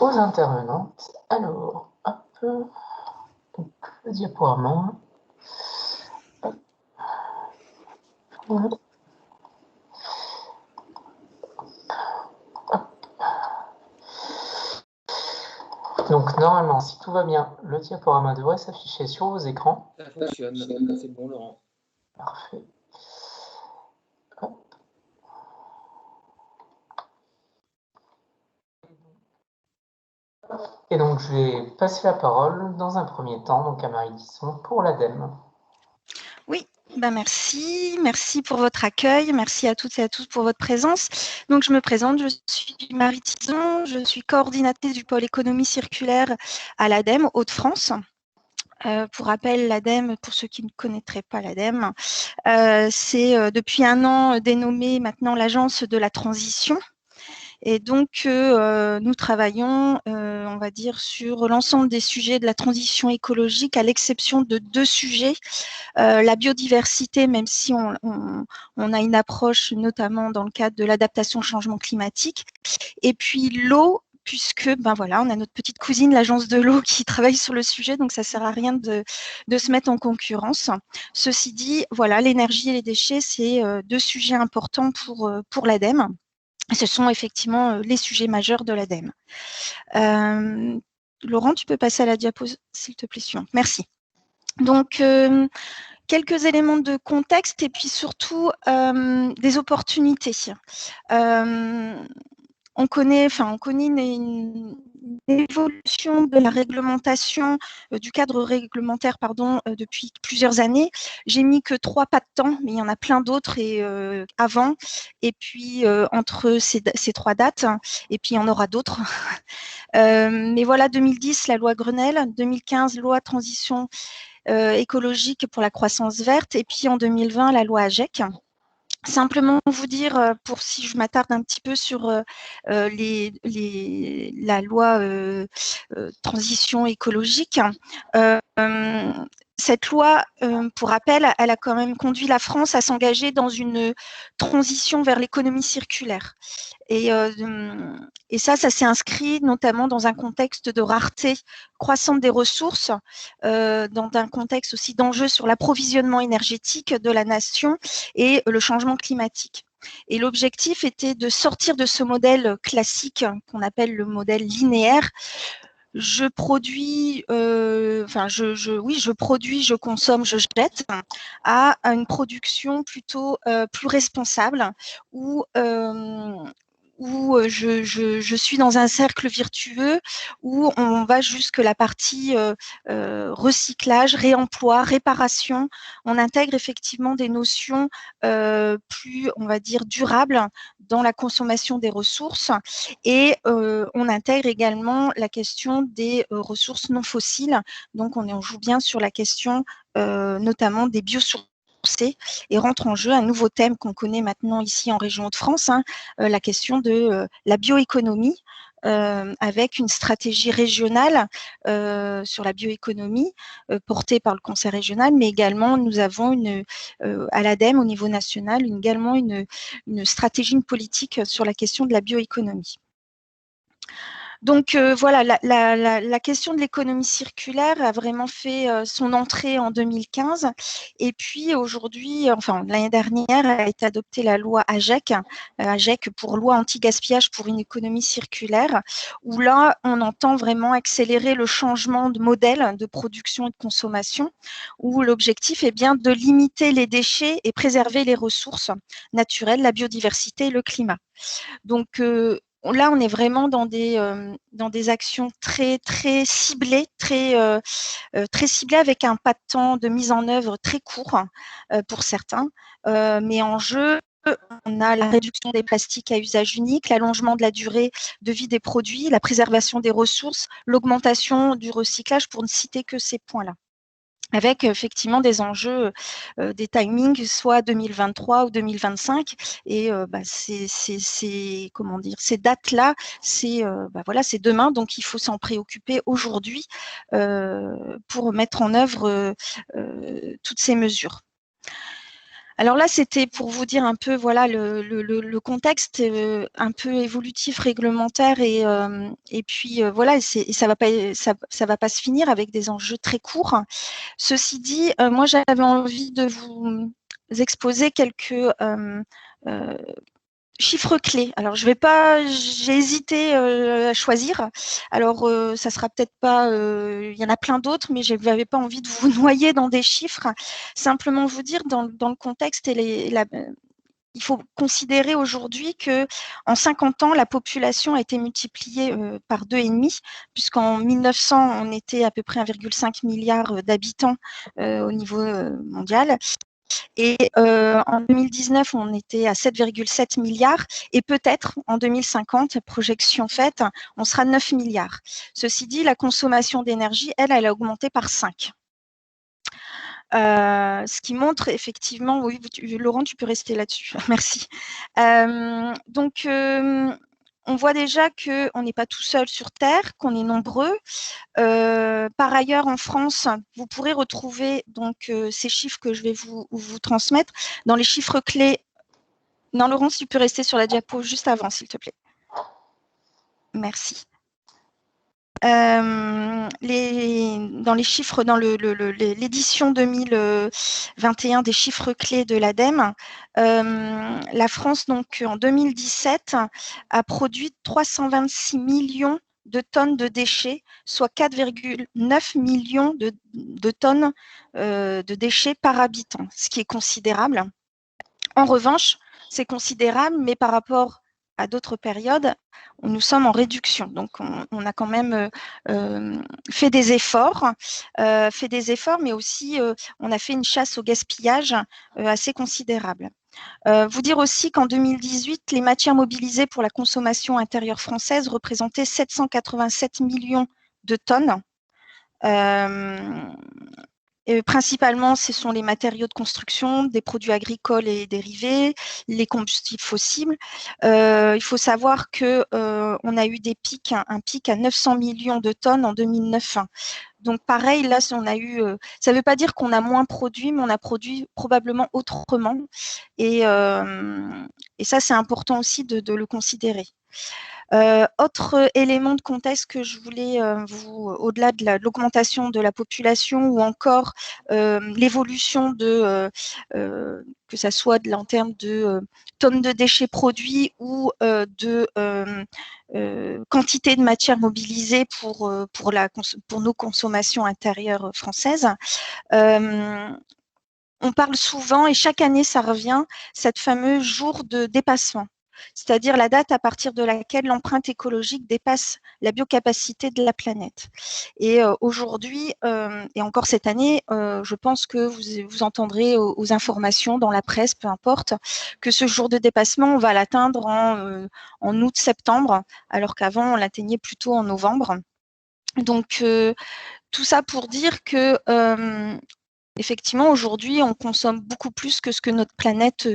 aux intervenantes. Alors, hop, donc, le diaporama. Hop. Hop. Donc normalement, si tout va bien, le diaporama devrait s'afficher sur vos écrans. Ça fonctionne, c'est bon Laurent. Parfait. Hop. Et donc je vais passer la parole dans un premier temps donc à Marie Disson pour l'ADEME. Oui, merci. Merci pour votre accueil. Merci à toutes et à tous pour votre présence. Donc, je me présente, je suis Marie Tison, je suis coordinatrice du pôle économie circulaire à l'ADEME Hauts-de-France. Pour rappel, l'ADEME, pour ceux qui ne connaîtraient pas l'ADEME, c'est depuis un an dénommé maintenant l'Agence de la transition. Et donc, nous travaillons, on va dire, sur l'ensemble des sujets de la transition écologique, à l'exception de 2 sujets. La biodiversité, même si on a une approche notamment dans le cadre de l'adaptation au changement climatique. Et puis l'eau, puisque ben voilà, on a notre petite cousine, l'agence de l'eau, qui travaille sur le sujet, donc ça ne sert à rien de se mettre en concurrence. Ceci dit, voilà, l'énergie et les déchets, c'est 2 sujets importants pour l'ADEME. Ce sont effectivement les sujets majeurs de l'ADEME. Laurent, tu peux passer à la diapo, s'il te plaît, suivante. Merci. Donc, quelques éléments de contexte et puis surtout des opportunités. On connaît une évolution de la réglementation, du cadre réglementaire, depuis plusieurs années. J'ai mis que 3 pas de temps, mais il y en a plein d'autres avant. Et puis, entre ces 3 dates, et puis il y en aura d'autres. Mais voilà, 2010, la loi Grenelle, 2015, loi transition écologique pour la croissance verte, et puis en 2020, la loi AGEC. Simplement vous dire, pour si je m'attarde un petit peu sur la loi transition écologique, cette loi, pour rappel, elle a quand même conduit la France à s'engager dans une transition vers l'économie circulaire. Et ça s'est inscrit notamment dans un contexte de rareté croissante des ressources, dans un contexte aussi d'enjeux sur l'approvisionnement énergétique de la nation et le changement climatique. Et l'objectif était de sortir de ce modèle classique qu'on appelle le modèle linéaire. Je produis, je produis, je consomme, je jette, à une production plutôt plus responsable où je suis dans un cercle vertueux où on va jusque la partie recyclage, réemploi, réparation. On intègre effectivement des notions plus, on va dire, durables dans la consommation des ressources et on intègre également la question des ressources non fossiles. Donc, on joue bien sur la question notamment des biosourcés et rentre en jeu un nouveau thème qu'on connaît maintenant ici en région Hauts-de-France, la question de la bioéconomie, avec une stratégie régionale sur la bioéconomie portée par le Conseil régional, mais également nous avons à l'ADEME au niveau national également une stratégie, une politique sur la question de la bioéconomie. Donc voilà, la question de l'économie circulaire a vraiment fait son entrée en 2015. Et puis aujourd'hui, enfin l'année dernière, a été adoptée la loi AGEC, AGEC pour loi anti-gaspillage pour une économie circulaire, où là, on entend vraiment accélérer le changement de modèle de production et de consommation, où l'objectif est bien de limiter les déchets et préserver les ressources naturelles, la biodiversité et le climat. Donc, là, on est vraiment dans des actions très ciblées, très ciblées avec un pas de temps de mise en œuvre très court pour certains. Mais en jeu, on a la réduction des plastiques à usage unique, l'allongement de la durée de vie des produits, la préservation des ressources, l'augmentation du recyclage, pour ne citer que ces points-là, avec effectivement des enjeux, des timings, soit 2023 ou 2025. Et ces dates-là, c'est demain, donc il faut s'en préoccuper aujourd'hui pour mettre en œuvre toutes ces mesures. Alors là, c'était pour vous dire un peu voilà, le contexte un peu évolutif, réglementaire et puis voilà, ça va pas se finir avec des enjeux très courts. Ceci dit, moi j'avais envie de vous exposer quelques chiffres clés. Alors j'ai hésité à choisir. Alors ça sera peut-être pas, il y en a plein d'autres, mais je n'avais pas envie de vous noyer dans des chiffres. Simplement vous dire dans le contexte et il faut considérer aujourd'hui que en 50 ans, la population a été multipliée par 2,5, puisqu'en 1900, on était à peu près 1,5 milliard d'habitants au niveau mondial. Et en 2019, on était à 7,7 milliards et peut-être en 2050, projection faite, on sera 9 milliards. Ceci dit, la consommation d'énergie, elle a augmenté par 5. Ce qui montre effectivement, oui, Laurent, tu peux rester là-dessus, merci. Donc, on voit déjà qu'on n'est pas tout seul sur Terre, qu'on est nombreux. Par ailleurs, en France, vous pourrez retrouver donc ces chiffres que je vais vous transmettre dans les chiffres clés. Non, Laurent, si tu peux rester sur la diapo juste avant, s'il te plaît. Merci. Dans les chiffres, dans l'édition 2021 des chiffres clés de l'ADEME, la France, donc en 2017, a produit 326 millions de tonnes de déchets, soit 4,9 millions de tonnes de déchets par habitant, ce qui est considérable. En revanche, c'est considérable, mais par rapport à d'autres périodes, nous sommes en réduction. Donc, on a quand même fait des efforts, mais aussi on a fait une chasse au gaspillage assez considérable. Vous dire aussi qu'en 2018, les matières mobilisées pour la consommation intérieure française représentaient 787 millions de tonnes. Principalement, ce sont les matériaux de construction, des produits agricoles et dérivés, les combustibles fossiles. Il faut savoir qu'on a eu des pics, un pic à 900 millions de tonnes en 2009. Donc pareil, là, on a eu. Ça ne veut pas dire qu'on a moins produit, mais on a produit probablement autrement. Et ça, c'est important aussi de le considérer. Autre élément de contexte que je voulais au-delà de l'augmentation de la population ou encore l'évolution de, que ça soit en termes de tonnes de déchets produits ou de quantité de matière mobilisée pour nos consommations intérieures françaises. On parle souvent, et chaque année ça revient, cette fameuse jour de dépassement, c'est-à-dire la date à partir de laquelle l'empreinte écologique dépasse la biocapacité de la planète. Et aujourd'hui, et encore cette année, je pense que vous entendrez aux informations dans la presse, peu importe, que ce jour de dépassement, on va l'atteindre en août-septembre, alors qu'avant, on l'atteignait plutôt en novembre. Donc, tout ça pour dire que effectivement, aujourd'hui, on consomme beaucoup plus que ce que notre planète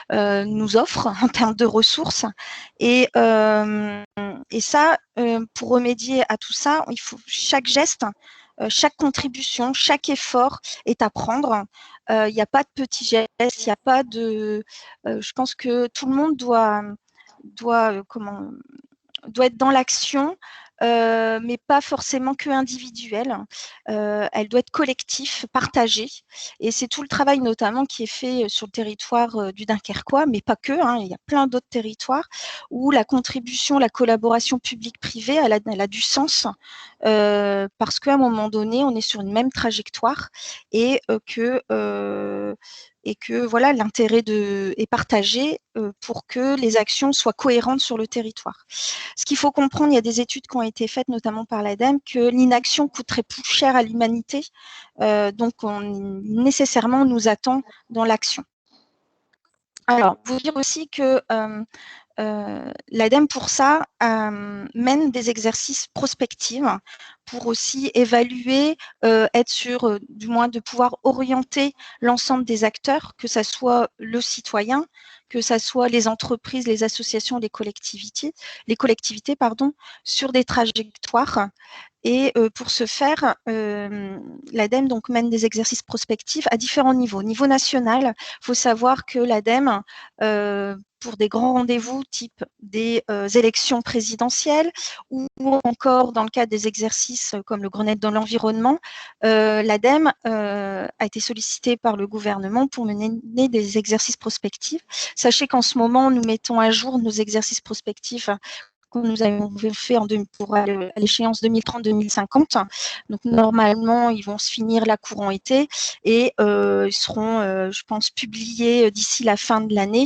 nous offre en termes de ressources. Et ça, pour remédier à tout ça, il faut chaque geste, chaque contribution, chaque effort est à prendre. Il n'y a pas de petits gestes, il n'y a pas de. Je pense que tout le monde doit être dans l'action, mais pas forcément que individuelle. Elle doit être collective, partagée. Et c'est tout le travail notamment qui est fait sur le territoire du Dunkerquois, mais pas que. Il y a plein d'autres territoires où la contribution, la collaboration publique-privée, elle a du sens parce qu'à un moment donné, on est sur une même trajectoire et que voilà, l'intérêt est partagé pour que les actions soient cohérentes sur le territoire. Ce qu'il faut comprendre, il y a des études qui ont été faites, notamment par l'ADEME, que l'inaction coûterait plus cher à l'humanité, donc nécessairement on nous attend dans l'action. Alors, vous dire aussi que l'ADEME, pour ça, mène des exercices prospectifs pour aussi évaluer, être sûr, du moins de pouvoir orienter l'ensemble des acteurs, que ce soit le citoyen, que ce soit les entreprises, les associations, les collectivités, sur des trajectoires. Et pour ce faire, l'ADEME donc mène des exercices prospectifs à différents niveaux. Au niveau national, il faut savoir que l'ADEME, pour des grands rendez-vous type des élections présidentielles ou encore dans le cadre des exercices comme le Grenelle de l'environnement, l'ADEME a été sollicitée par le gouvernement pour mener des exercices prospectifs. Sachez qu'en ce moment, nous mettons à jour nos exercices prospectifs que nous avons fait pour à l'échéance 2030-2050. Donc, normalement, ils vont se finir là courant été et ils seront, je pense, publiés d'ici la fin de l'année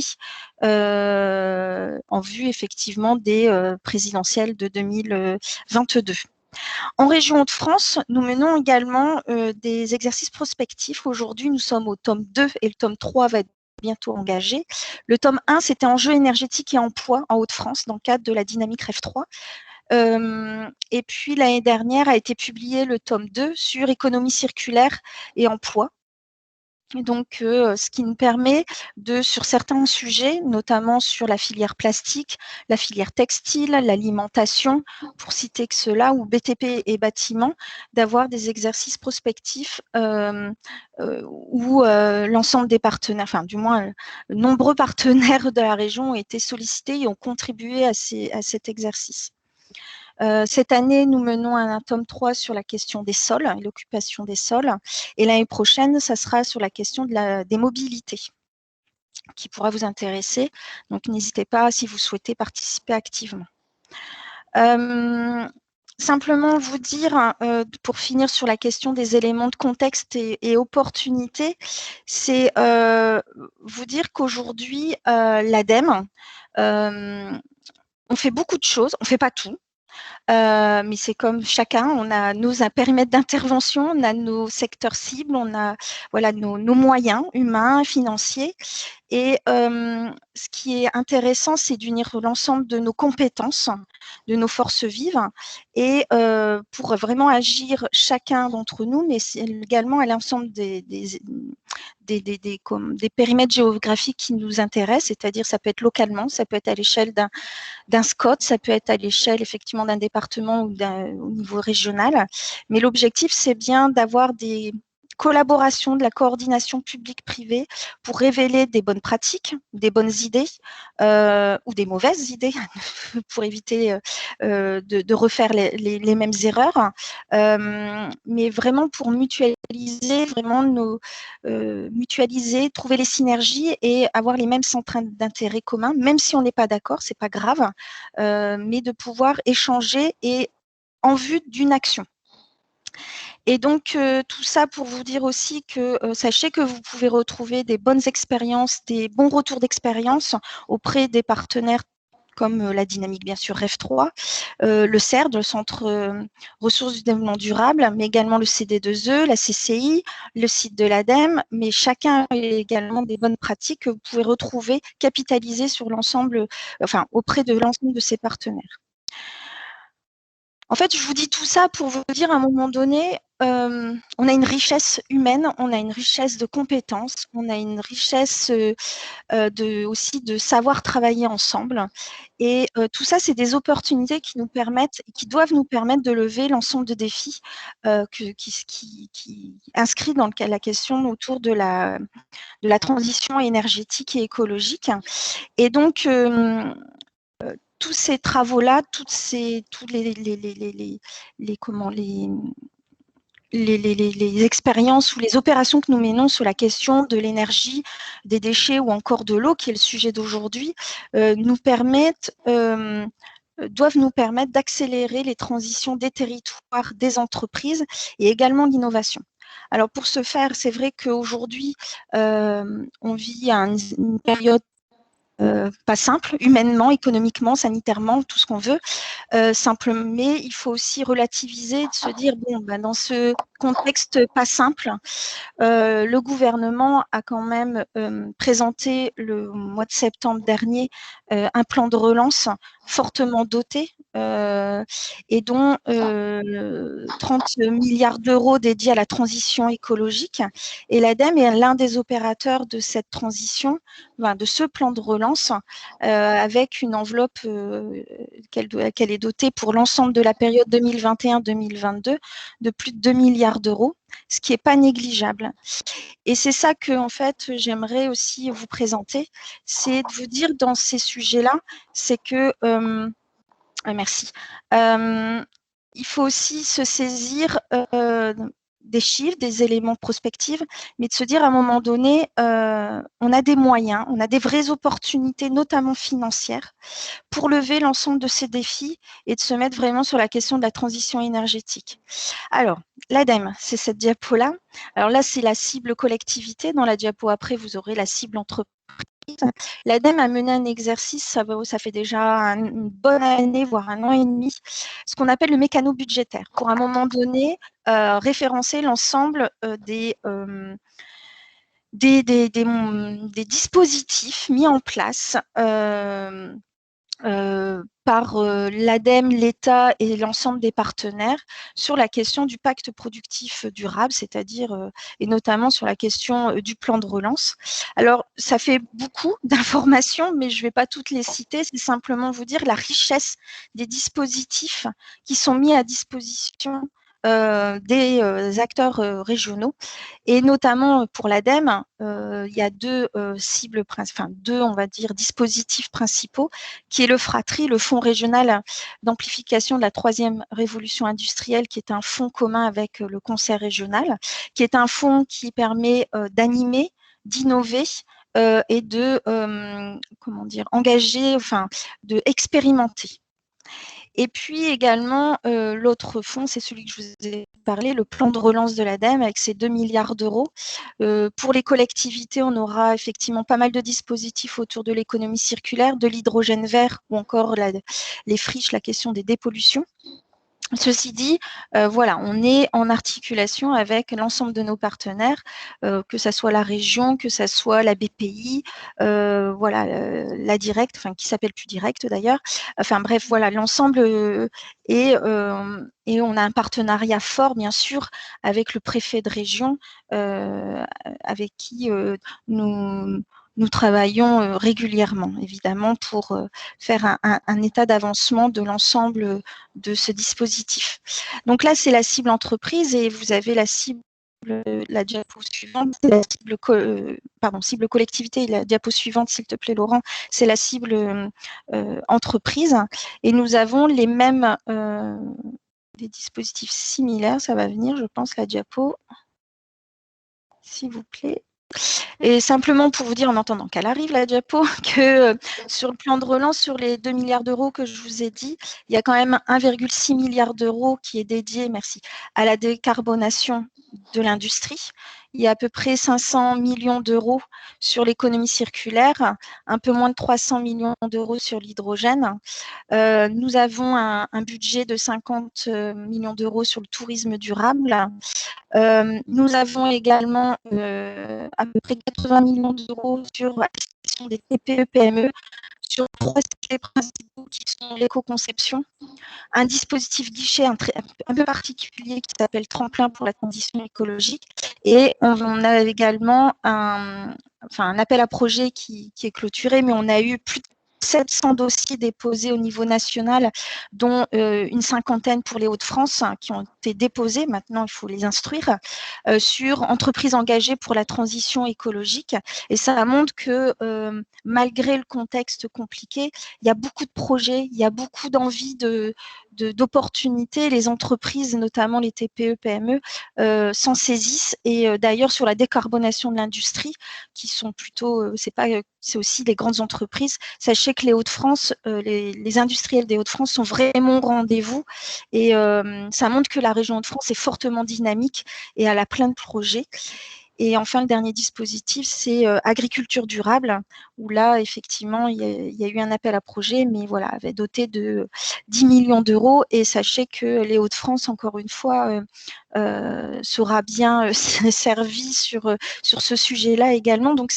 en vue, effectivement, des présidentielles de 2022. En région de France, nous menons également des exercices prospectifs. Aujourd'hui, nous sommes au tome 2 et le tome 3 va être bientôt engagé. Le tome 1, c'était enjeux énergétiques et emploi en Hauts-de-France dans le cadre de la dynamique REF 3. Et puis l'année dernière a été publié le tome 2 sur économie circulaire et emploi. Donc, ce qui nous permet de, sur certains sujets, notamment sur la filière plastique, la filière textile, l'alimentation, pour citer que cela, ou BTP et bâtiments, d'avoir des exercices prospectifs où l'ensemble des partenaires, enfin du moins nombreux partenaires de la région ont été sollicités et ont contribué à cet exercice. Cette année, nous menons un tome 3 sur la question des sols, l'occupation des sols. Et l'année prochaine, ça sera sur la question des mobilités qui pourra vous intéresser. Donc, n'hésitez pas si vous souhaitez participer activement. Simplement vous dire, pour finir sur la question des éléments de contexte et opportunités, c'est vous dire qu'aujourd'hui, l'ADEME, on fait beaucoup de choses, on ne fait pas tout. Mais c'est comme chacun, on a nos périmètres d'intervention, on a nos secteurs cibles, on a voilà, nos moyens humains, financiers. Et ce qui est intéressant, c'est d'unir l'ensemble de nos compétences, de nos forces vives, et pour vraiment agir chacun d'entre nous, mais également à l'ensemble des périmètres géographiques qui nous intéressent, c'est-à-dire ça peut être localement, ça peut être à l'échelle d'un SCOT, ça peut être à l'échelle effectivement d'un département ou au niveau régional. Mais l'objectif, c'est bien d'avoir des collaborations, de la coordination publique-privée pour révéler des bonnes pratiques, des bonnes idées ou des mauvaises idées pour éviter de refaire les mêmes erreurs, mais vraiment pour mutualiser, mutualiser, trouver les synergies et avoir les mêmes centres d'intérêt communs, même si on n'est pas d'accord, c'est pas grave, mais de pouvoir échanger et en vue d'une action. Et donc, tout ça pour vous dire aussi que sachez que vous pouvez retrouver des bonnes expériences, des bons retours d'expérience auprès des partenaires comme la dynamique, bien sûr, REF 3, le CERD, le Centre Ressources du Développement Durable, mais également le CD2E, la CCI, le site de l'ADEME, mais chacun a également des bonnes pratiques que vous pouvez retrouver, capitaliser sur l'ensemble, enfin, auprès de l'ensemble de ces partenaires. En fait, je vous dis tout ça pour vous dire, à un moment donné, on a une richesse humaine, on a une richesse de compétences, on a une richesse aussi de savoir travailler ensemble. Et tout ça, c'est des opportunités qui nous permettent, qui doivent nous permettre de lever l'ensemble de défis qui inscrits dans la question autour de la transition énergétique et écologique. Et donc, tous ces travaux-là, les expériences ou les opérations que nous menons sur la question de l'énergie, des déchets ou encore de l'eau, qui est le sujet d'aujourd'hui, doivent nous permettre d'accélérer les transitions des territoires, des entreprises et également l'innovation. Alors pour ce faire, c'est vrai qu'aujourd'hui, on vit une période pas simple, humainement, économiquement, sanitairement, tout ce qu'on veut. Simplement, mais il faut aussi relativiser, de se dire, bon, ben, dans ce contexte pas simple, le gouvernement a quand même présenté le mois de septembre dernier un plan de relance fortement doté et dont 30 milliards d'euros dédiés à la transition écologique. Et l'ADEME est l'un des opérateurs de cette transition, de ce plan de relance, avec une enveloppe qu'elle est dotée pour l'ensemble de la période 2021-2022 de plus de 2 milliards d'euros, ce qui n'est pas négligeable. Et c'est ça que, en fait, j'aimerais aussi vous présenter, c'est de vous dire dans ces sujets-là, c'est que merci. Il faut aussi se saisir des chiffres, des éléments prospectifs, mais de se dire à un moment donné, on a des moyens, on a des vraies opportunités, notamment financières, pour lever l'ensemble de ces défis et de se mettre vraiment sur la question de la transition énergétique. Alors, l'ADEME, c'est cette diapo-là. Alors là, c'est la cible collectivité. Dans la diapo après, vous aurez la cible entreprise. L'ADEME a mené un exercice, ça fait déjà une bonne année, voire 1 an et demi, ce qu'on appelle le mécano budgétaire, pour à un moment donné référencer l'ensemble des dispositifs mis en place par l'ADEME, l'État et l'ensemble des partenaires sur la question du pacte productif durable, c'est-à-dire et notamment sur la question du plan de relance. Alors, ça fait beaucoup d'informations, mais je ne vais pas toutes les citer, c'est simplement vous dire la richesse des dispositifs qui sont mis à disposition des acteurs régionaux, et notamment pour l'ADEME, il y a deux on va dire, dispositifs principaux, qui est le FRATRI, le Fonds régional d'amplification de la troisième révolution industrielle, qui est un fonds commun avec le Conseil régional, qui est un fonds qui permet d'animer, d'innover et de engager, de expérimenter. Et puis également, l'autre fonds, c'est celui que je vous ai parlé, le plan de relance de l'ADEME avec ses 2 milliards d'euros. Pour les collectivités, on aura effectivement pas mal de dispositifs autour de l'économie circulaire, de l'hydrogène vert ou encore les friches, la question des dépollutions. Ceci dit, voilà, on est en articulation avec l'ensemble de nos partenaires, que ça soit la région, que ça soit la BPI, voilà, la Direct, qui s'appelle plus Direct d'ailleurs. Enfin bref, voilà, l'ensemble et on a un partenariat fort, bien sûr, avec le préfet de région, avec qui nous travaillons régulièrement, évidemment, pour faire un état d'avancement de l'ensemble de ce dispositif. Donc là, c'est la cible entreprise et vous avez la cible, la diapo suivante, c'est la cible, cible collectivité. La diapo suivante, s'il te plaît, Laurent, c'est la cible entreprise. Et nous avons les mêmes des dispositifs similaires. Ça va venir, je pense, la diapo, s'il vous plaît. Et simplement pour vous dire, en attendant qu'elle arrive, la diapo, que sur le plan de relance, sur les 2 milliards d'euros que je vous ai dit, il y a quand même 1,6 milliard d'euros qui est dédié, merci, à la décarbonation de l'industrie. Il y a à peu près 500 millions d'euros sur l'économie circulaire, un peu moins de 300 millions d'euros sur l'hydrogène. Nous avons un budget de 50 millions d'euros sur le tourisme durable. Nous avons également à peu près 80 millions d'euros sur la question des TPE-PME, sur 3 sujets principaux qui sont l'éco-conception, un dispositif guichet un peu particulier qui s'appelle Tremplin pour la transition écologique, et on a également un appel à projet qui est clôturé, mais on a eu plus de 700 dossiers déposés au niveau national, dont une cinquantaine pour les Hauts-de-France qui ont été déposés. Maintenant, il faut les instruire sur entreprises engagées pour la transition écologique. Et ça montre que malgré le contexte compliqué, il y a beaucoup de projets, il y a beaucoup d'envie d'opportunités. Les entreprises, notamment les TPE, PME, s'en saisissent. Et d'ailleurs, sur la décarbonation de l'industrie, qui sont plutôt, c'est aussi les grandes entreprises. Sachez que les Hauts-de-France, les industriels des Hauts-de-France sont vraiment au rendez-vous. Et ça montre que la région Hauts-de-France est fortement dynamique et elle a plein de projets. Et enfin, le dernier dispositif, c'est agriculture durable, où là, effectivement, il y a eu un appel à projet, mais voilà, avait doté de 10 millions d'euros. Et sachez que les Hauts-de-France, encore une fois, sera bien servi sur ce sujet-là également. Donc,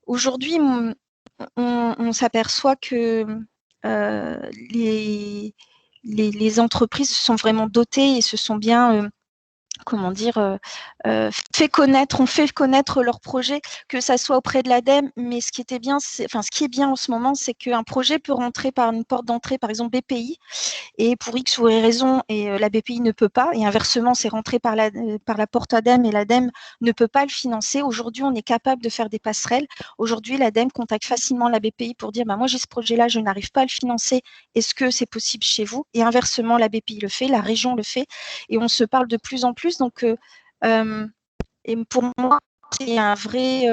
aujourd'hui, on s'aperçoit que les entreprises se sont vraiment dotées et se sont bien ont fait connaître leur projet, que ça soit auprès de l'ADEME, mais ce qui est bien en ce moment, c'est qu'un projet peut rentrer par une porte d'entrée, par exemple BPI, et pour X ou Y raison, et la BPI ne peut pas, et inversement, c'est rentré par la porte ADEME, et l'ADEME ne peut pas le financer. Aujourd'hui, on est capable de faire des passerelles. Aujourd'hui, l'ADEME contacte facilement la BPI pour dire, moi j'ai ce projet-là, je n'arrive pas à le financer, est-ce que c'est possible chez vous? Et inversement, la BPI le fait, la région le fait, et on se parle de plus en plus. Donc, et pour moi, c'est un vrai...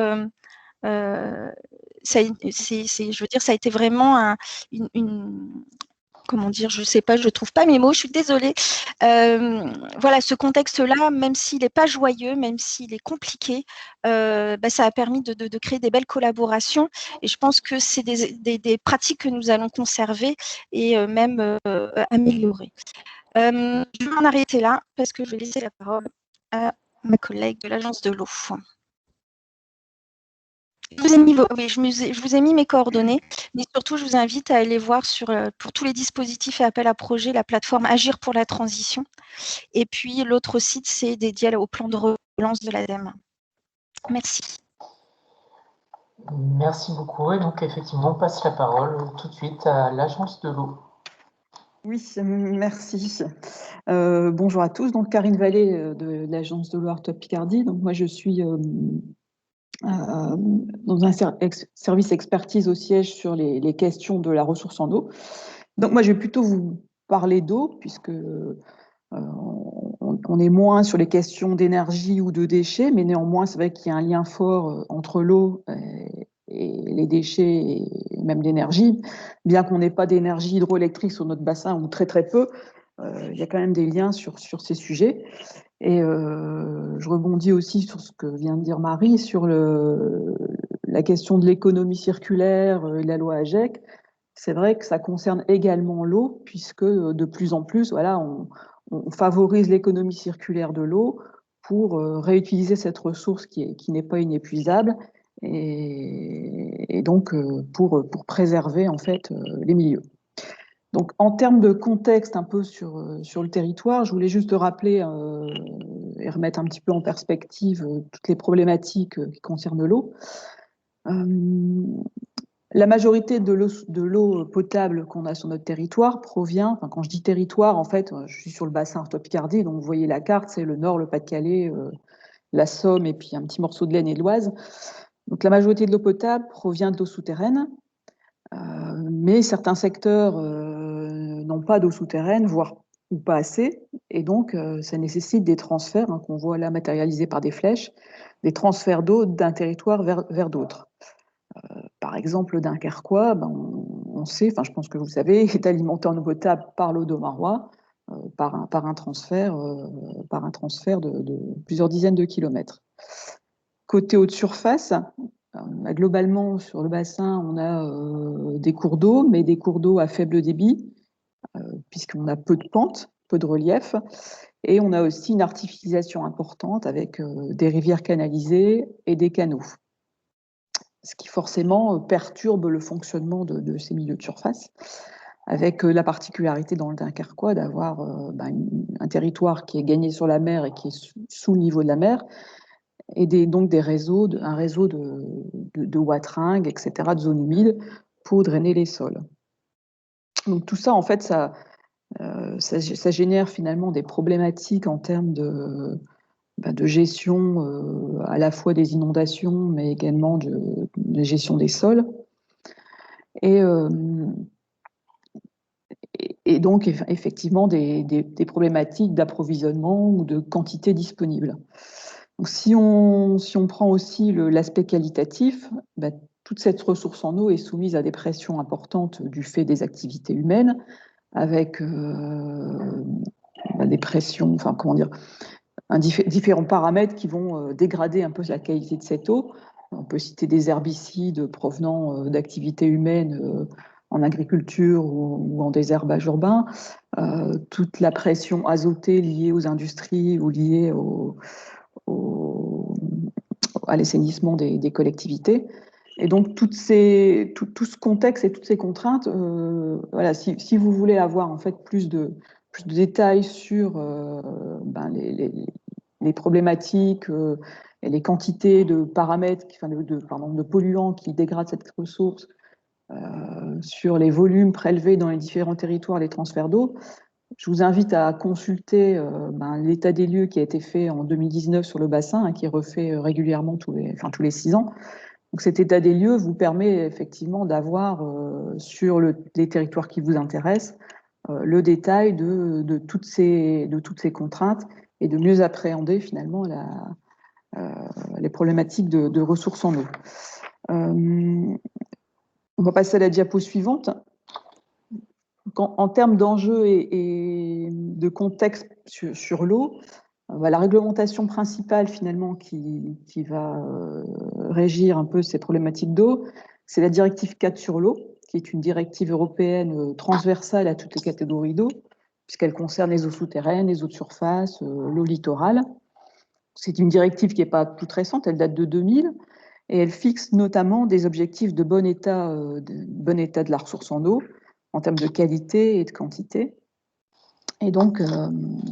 ça a été vraiment comment dire, je sais pas, je trouve pas mes mots, je suis désolée. Voilà, ce contexte-là, même s'il n'est pas joyeux, même s'il est compliqué, ça a permis de créer des belles collaborations. Et je pense que c'est des pratiques que nous allons conserver et même améliorer. Je vais m'en arrêter là parce que je vais laisser la parole à ma collègue de l'Agence de l'eau. Je vous ai mis mes coordonnées, mais surtout, je vous invite à aller voir pour tous les dispositifs et appels à projets, la plateforme Agir pour la transition. Et puis, l'autre site, c'est dédié au plan de relance de l'ADEME. Merci. Merci beaucoup. Et donc, effectivement, on passe la parole tout de suite à l'Agence de l'eau. Oui, merci. Bonjour à tous. Donc, Karine Vallée de l'Agence de l'eau Art-Top Picardie. Donc, moi, je suis dans un service expertise au siège sur les questions de la ressource en eau. Donc moi, je vais plutôt vous parler d'eau, puisque on est moins sur les questions d'énergie ou de déchets, mais néanmoins, c'est vrai qu'il y a un lien fort entre l'eau et les déchets et même l'énergie. Bien qu'on n'ait pas d'énergie hydroélectrique sur notre bassin, ou très très peu, il y a quand même des liens sur ces sujets. Et je rebondis aussi sur ce que vient de dire Marie, sur la question de l'économie circulaire et la loi AGEC. C'est vrai que ça concerne également l'eau, puisque de plus en plus, voilà, on favorise l'économie circulaire de l'eau pour réutiliser cette ressource qui n'est pas inépuisable, et donc pour préserver en fait les milieux. Donc, en termes de contexte un peu sur le territoire, je voulais juste rappeler et remettre un petit peu en perspective toutes les problématiques qui concernent l'eau. La majorité de l'eau potable qu'on a sur notre territoire provient, enfin, quand je dis territoire, en fait, je suis sur le bassin Art-Top Picardie, donc vous voyez la carte, c'est le Nord, le Pas-de-Calais, la Somme et puis un petit morceau de l'Aisne et de l'Oise. Donc, la majorité de l'eau potable provient de l'eau souterraine. Mais certains secteurs n'ont pas d'eau souterraine, voire ou pas assez, et donc ça nécessite des transferts qu'on voit là matérialisés par des flèches, des transferts d'eau d'un territoire vers d'autres. Par exemple, le Dunkerquois, on sait, enfin je pense que vous savez, est alimenté en eau potable par l'eau d'Aumarois, par un transfert de plusieurs dizaines de kilomètres. Côté eau de surface, globalement, sur le bassin, on a des cours d'eau, mais des cours d'eau à faible débit, puisqu'on a peu de pente, peu de relief, et on a aussi une artificialisation importante avec des rivières canalisées et des canaux, ce qui forcément perturbe le fonctionnement de ces milieux de surface, avec la particularité dans le Dunkerquois d'avoir un territoire qui est gagné sur la mer et qui est sous le niveau de la mer, et donc un réseau de wateringues, etc., de zones humides pour drainer les sols. Donc tout ça, en fait, ça génère finalement des problématiques en termes de gestion à la fois des inondations, mais également de gestion des sols. Et donc, effectivement, des problématiques d'approvisionnement ou de quantité disponible. Donc, si on prend aussi l'aspect qualitatif, toute cette ressource en eau est soumise à des pressions importantes du fait des activités humaines, avec des pressions, enfin comment dire, différents paramètres qui vont dégrader un peu la qualité de cette eau. On peut citer des herbicides provenant d'activités humaines en agriculture ou en désherbage urbain, toute la pression azotée liée aux industries ou liée à l'assainissement des collectivités. Et donc, tout ce contexte et toutes ces contraintes, voilà, si vous voulez avoir en fait plus de détails sur les problématiques et les quantités de paramètres, de polluants qui dégradent cette ressource, sur les volumes prélevés dans les différents territoires, les transferts d'eau, je vous invite à consulter l'état des lieux qui a été fait en 2019 sur le bassin, hein, qui est refait régulièrement tous les 6 ans. Donc cet état des lieux vous permet effectivement d'avoir sur les territoires qui vous intéressent le détail de toutes ces contraintes et de mieux appréhender finalement les problématiques de ressources en eau. On va passer à la diapo suivante. En termes d'enjeux et de contexte sur l'eau, la réglementation principale finalement qui va régir un peu ces problématiques d'eau, c'est la directive 4 sur l'eau, qui est une directive européenne transversale à toutes les catégories d'eau, puisqu'elle concerne les eaux souterraines, les eaux de surface, l'eau littorale. C'est une directive qui n'est pas toute récente, elle date de 2000, et elle fixe notamment des objectifs de bon état de la ressource en eau, en termes de qualité et de quantité. Et donc,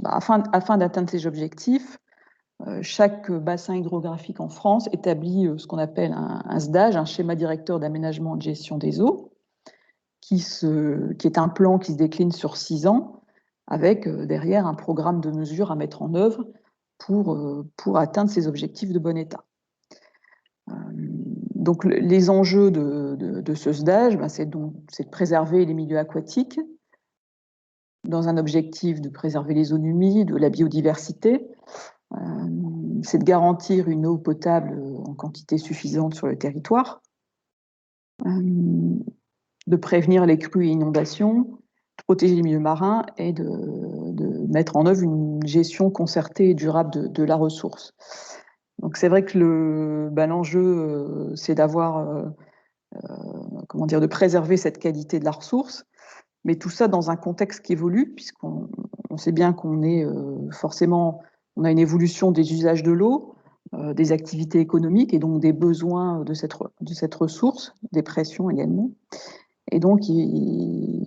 afin d'atteindre ces objectifs, chaque bassin hydrographique en France établit ce qu'on appelle un SDAGE, un schéma directeur d'aménagement et de gestion des eaux, qui est un plan qui se décline sur 6 ans, avec derrière un programme de mesures à mettre en œuvre pour atteindre ces objectifs de bon état. Donc, les enjeux de ce SDAGE, c'est de préserver les milieux aquatiques, dans un objectif de préserver les zones humides, la biodiversité, c'est de garantir une eau potable en quantité suffisante sur le territoire, de prévenir les crues et inondations, de protéger les milieux marins et de mettre en œuvre une gestion concertée et durable de la ressource. Donc c'est vrai que l'enjeu, c'est de préserver cette qualité de la ressource, mais tout ça dans un contexte qui évolue, puisqu'on sait bien qu'on est forcément, on a une évolution des usages de l'eau, des activités économiques et donc des besoins de cette ressource, des pressions également. Et donc, il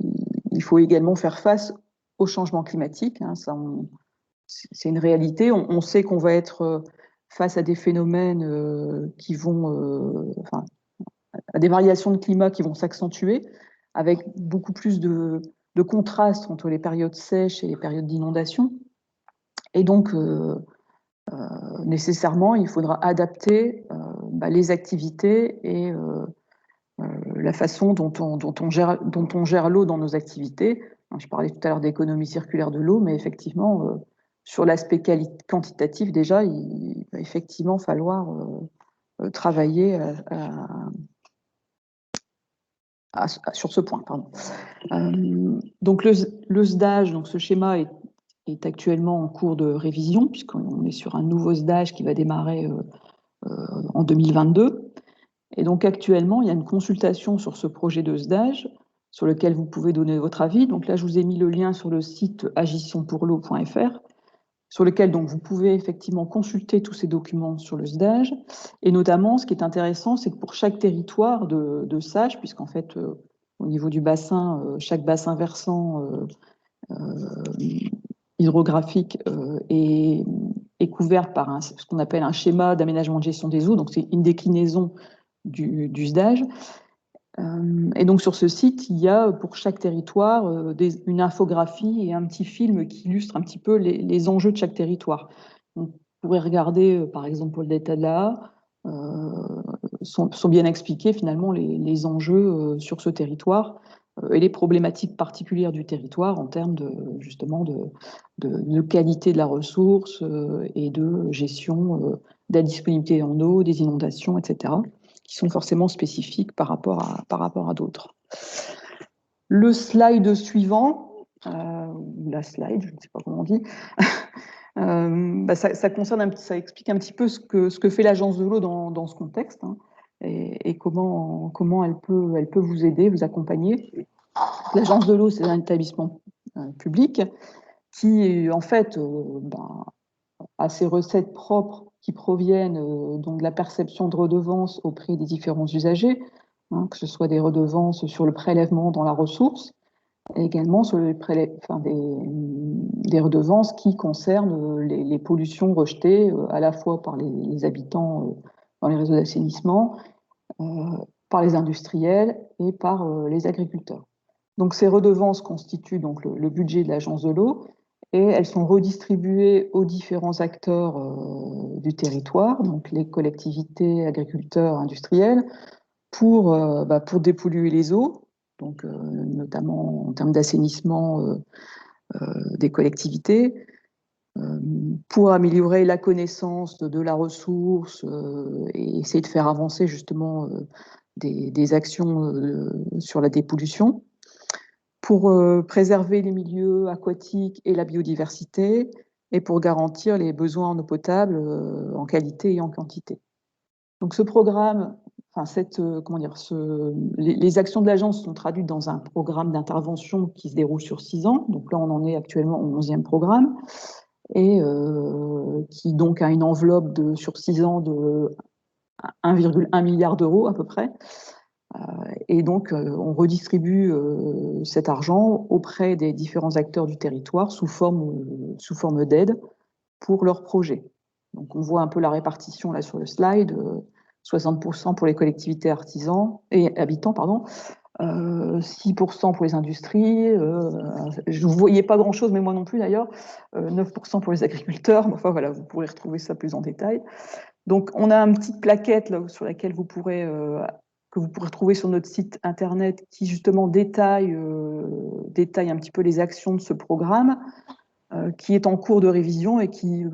faut également faire face au changement climatique. Hein, c'est une réalité. On sait qu'on va être face à des phénomènes qui vont, à des variations de climat qui vont s'accentuer, avec beaucoup plus de contraste entre les périodes sèches et les périodes d'inondation. Et donc, nécessairement, il faudra adapter les activités et la façon dont on gère l'eau dans nos activités. Je parlais tout à l'heure d'économie circulaire de l'eau, mais effectivement, sur l'aspect quantitatif, déjà, il va effectivement falloir travailler sur ce point. Donc le SDAGE, donc ce schéma est actuellement en cours de révision, puisqu'on est sur un nouveau SDAGE qui va démarrer en 2022. Et donc actuellement, il y a une consultation sur ce projet de SDAGE, sur lequel vous pouvez donner votre avis. Donc là, je vous ai mis le lien sur le site agissionpourleau.fr, sur lequel donc, vous pouvez effectivement consulter tous ces documents sur le SDAGE. Et notamment, ce qui est intéressant, c'est que pour chaque territoire de SAGE, puisqu'en fait, au niveau du bassin, chaque bassin versant hydrographique est couvert par ce qu'on appelle un schéma d'aménagement de gestion des eaux. Donc, c'est une déclinaison du SDAGE. Et donc sur ce site, il y a pour chaque territoire une infographie et un petit film qui illustre un petit peu les enjeux de chaque territoire. Donc, vous pourrez regarder, par exemple, pour le delta de la sont bien expliqués finalement les enjeux sur ce territoire et les problématiques particulières du territoire en termes justement de qualité de la ressource et de gestion de la disponibilité en eau, des inondations, etc., qui sont forcément spécifiques par rapport à d'autres. Le slide suivant, la slide, je ne sais pas comment on dit, ça explique un petit peu ce que fait l'Agence de l'eau dans ce contexte, hein, et comment elle peut vous aider, vous accompagner. L'Agence de l'eau, c'est un établissement public qui, en fait, a ses recettes propres qui proviennent donc de la perception de redevances auprès des différents usagers, hein, que ce soit des redevances sur le prélèvement dans la ressource, et également sur des redevances qui concernent les pollutions rejetées à la fois par les habitants dans les réseaux d'assainissement, par les industriels et par les agriculteurs. Donc ces redevances constituent donc le budget de l'Agence de l'eau et elles sont redistribuées aux différents acteurs du territoire, donc les collectivités, agriculteurs, industriels, pour dépolluer les eaux, donc notamment en termes d'assainissement des collectivités, pour améliorer la connaissance de la ressource et essayer de faire avancer justement des actions sur la dépollution, pour préserver les milieux aquatiques et la biodiversité, et pour garantir les besoins en eau potable en qualité et en quantité. Donc ce programme, les actions de l'agence sont traduites dans un programme d'intervention qui se déroule sur 6 ans. Donc là, on en est actuellement au 11e programme, et qui donc a une enveloppe sur 6 ans de 1,1 milliard d'euros à peu près. Et donc, on redistribue cet argent auprès des différents acteurs du territoire sous forme d'aide pour leurs projets. Donc, on voit un peu la répartition là sur le slide, 60% pour les collectivités habitants, 6% pour les industries, je ne voyais pas grand-chose, mais moi non plus d'ailleurs, 9% pour les agriculteurs, enfin voilà, vous pourrez retrouver ça plus en détail. Donc, on a une petite plaquette là, sur laquelle que vous pourrez trouver sur notre site internet, qui justement détaille un petit peu les actions de ce programme, qui est en cours de révision et qui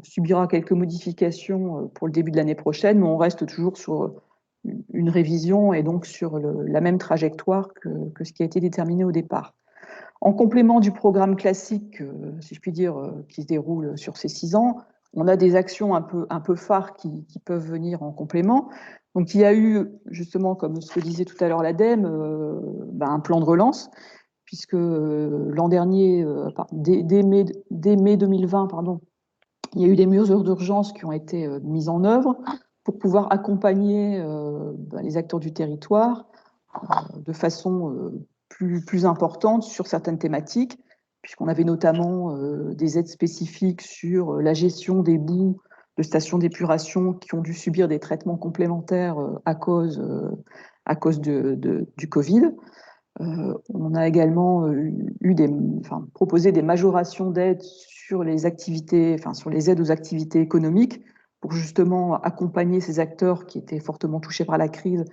subira quelques modifications pour le début de l'année prochaine, mais on reste toujours sur une révision et donc sur la même trajectoire que ce qui a été déterminé au départ. En complément du programme classique, si je puis dire, qui se déroule sur ces 6 ans, on a des actions un peu phares qui peuvent venir en complément. Donc, il y a eu, justement, comme ce que disait tout à l'heure l'ADEME, un plan de relance, puisque l'an dernier, dès mai 2020, il y a eu des mesures d'urgence qui ont été mises en œuvre pour pouvoir accompagner les acteurs du territoire de façon plus importante sur certaines thématiques, puisqu'on avait notamment des aides spécifiques sur la gestion des boues de stations d'épuration qui ont dû subir des traitements complémentaires à cause du Covid. On a également proposé des majorations d'aides sur les aides aux activités économiques pour justement accompagner ces acteurs qui étaient fortement touchés par la crise,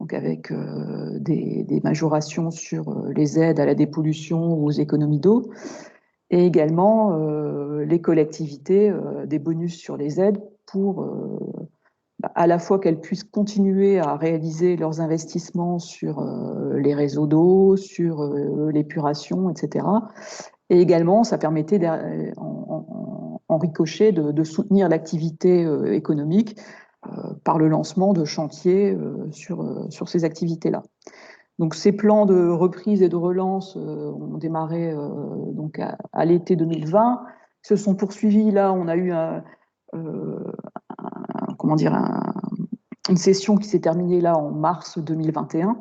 donc avec des majorations sur les aides à la dépollution ou aux économies d'eau, et également les collectivités, des bonus sur les aides pour à la fois qu'elles puissent continuer à réaliser leurs investissements sur les réseaux d'eau, sur l'épuration, etc. Et également, ça permettait en ricochet de soutenir l'activité économique par le lancement de chantiers sur ces activités-là. Donc ces plans de reprise et de relance ont démarré donc à l'été 2020, se sont poursuivis. Là, on a eu une session qui s'est terminée là en mars 2021,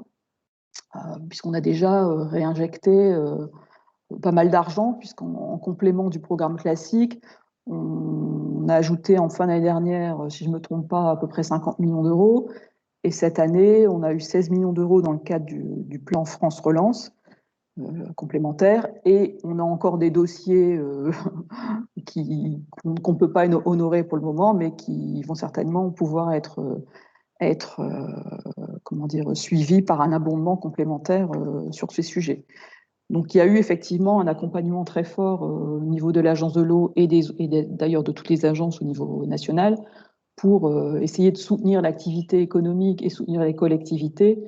puisqu'on a déjà réinjecté pas mal d'argent, puisqu'en complément du programme classique, on a ajouté en fin d'année dernière, si je ne me trompe pas, à peu près 50 millions d'euros. Et cette année, on a eu 16 millions d'euros dans le cadre du plan France Relance complémentaire. Et on a encore des dossiers qu'on ne peut pas honorer pour le moment, mais qui vont certainement pouvoir être suivis par un abondement complémentaire sur ces sujets. Donc, il y a eu effectivement un accompagnement très fort au niveau de l'Agence de l'eau et d'ailleurs de toutes les agences au niveau national pour essayer de soutenir l'activité économique et soutenir les collectivités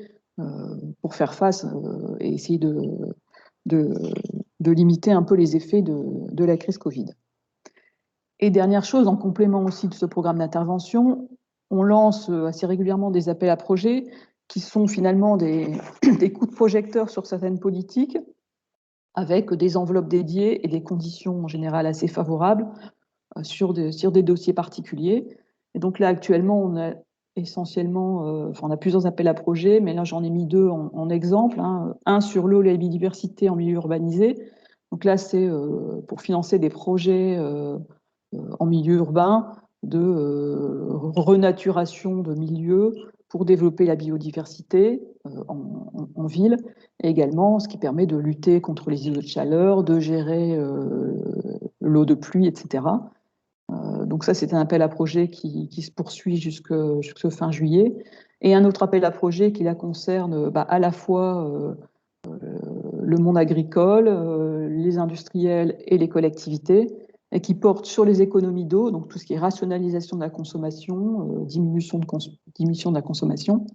pour faire face et essayer de limiter un peu les effets de la crise Covid. Et dernière chose, en complément aussi de ce programme d'intervention, on lance assez régulièrement des appels à projets qui sont finalement des coups de projecteur sur certaines politiques, avec des enveloppes dédiées et des conditions en général assez favorables sur des dossiers particuliers. Et donc là, actuellement, on a essentiellement, on a plusieurs appels à projets, mais là, j'en ai mis 2 en exemple, hein. Un sur l'eau et la biodiversité en milieu urbanisé. Donc là, c'est pour financer des projets en milieu urbain de renaturation de milieux pour développer la biodiversité en ville, et également ce qui permet de lutter contre les îlots de chaleur, de gérer l'eau de pluie, etc. Donc ça, c'est un appel à projet qui se poursuit jusque fin juillet. Et un autre appel à projet qui la concerne à la fois le monde agricole, les industriels et les collectivités, et qui porte sur les économies d'eau, donc tout ce qui est rationalisation de la consommation, diminution de la consommation,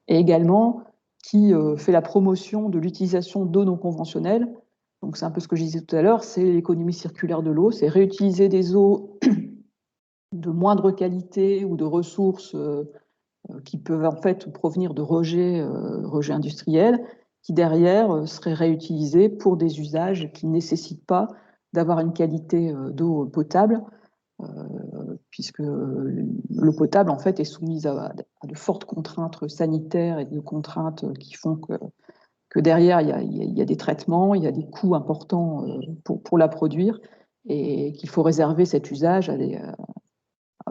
et également qui fait la promotion de l'utilisation d'eau non conventionnelle. Donc c'est un peu ce que je disais tout à l'heure, c'est l'économie circulaire de l'eau, c'est réutiliser des eaux de moindre qualité ou de ressources qui peuvent en fait provenir de rejets industriels, qui derrière seraient réutilisés pour des usages qui ne nécessitent pas d'avoir une qualité d'eau potable, puisque l'eau potable en fait est soumise à de fortes contraintes sanitaires et de contraintes qui font que derrière il y a des traitements, il y a des coûts importants pour la produire, et qu'il faut réserver cet usage à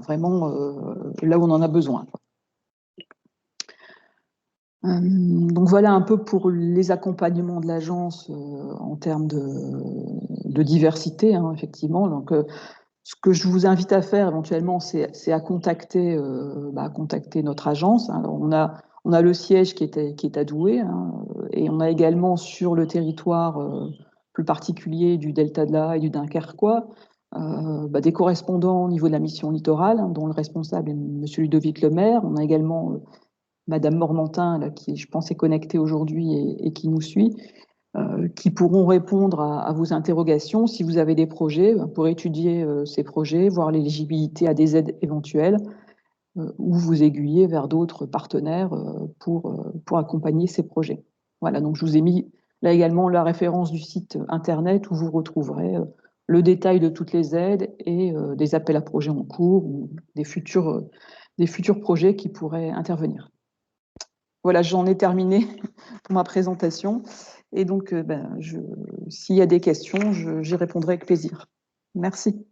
vraiment là où on en a besoin. Donc voilà un peu pour les accompagnements de l'agence en termes de diversité, hein, effectivement. Donc, ce que je vous invite à faire éventuellement, c'est à contacter notre agence. Hein. Alors, on a le siège qui est à Douai, hein, et on a également sur le territoire plus particulier du Delta de l'A et du Dunkerquois des correspondants au niveau de la mission littorale, hein, dont le responsable est M. Ludovic Lemaire. On a également Madame Mormantin, là, qui, je pense, est connectée aujourd'hui et qui nous suit, qui pourront répondre à vos interrogations si vous avez des projets, pour étudier ces projets, voir l'éligibilité à des aides éventuelles, ou vous aiguiller vers d'autres partenaires pour accompagner ces projets. Voilà, donc je vous ai mis là également la référence du site internet où vous retrouverez le détail de toutes les aides et des appels à projets en cours ou des futurs projets qui pourraient intervenir. Voilà, j'en ai terminé pour ma présentation. Et donc, s'il y a des questions, j'y répondrai avec plaisir. Merci.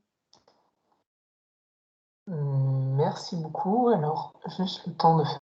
Merci beaucoup. Alors, juste le temps de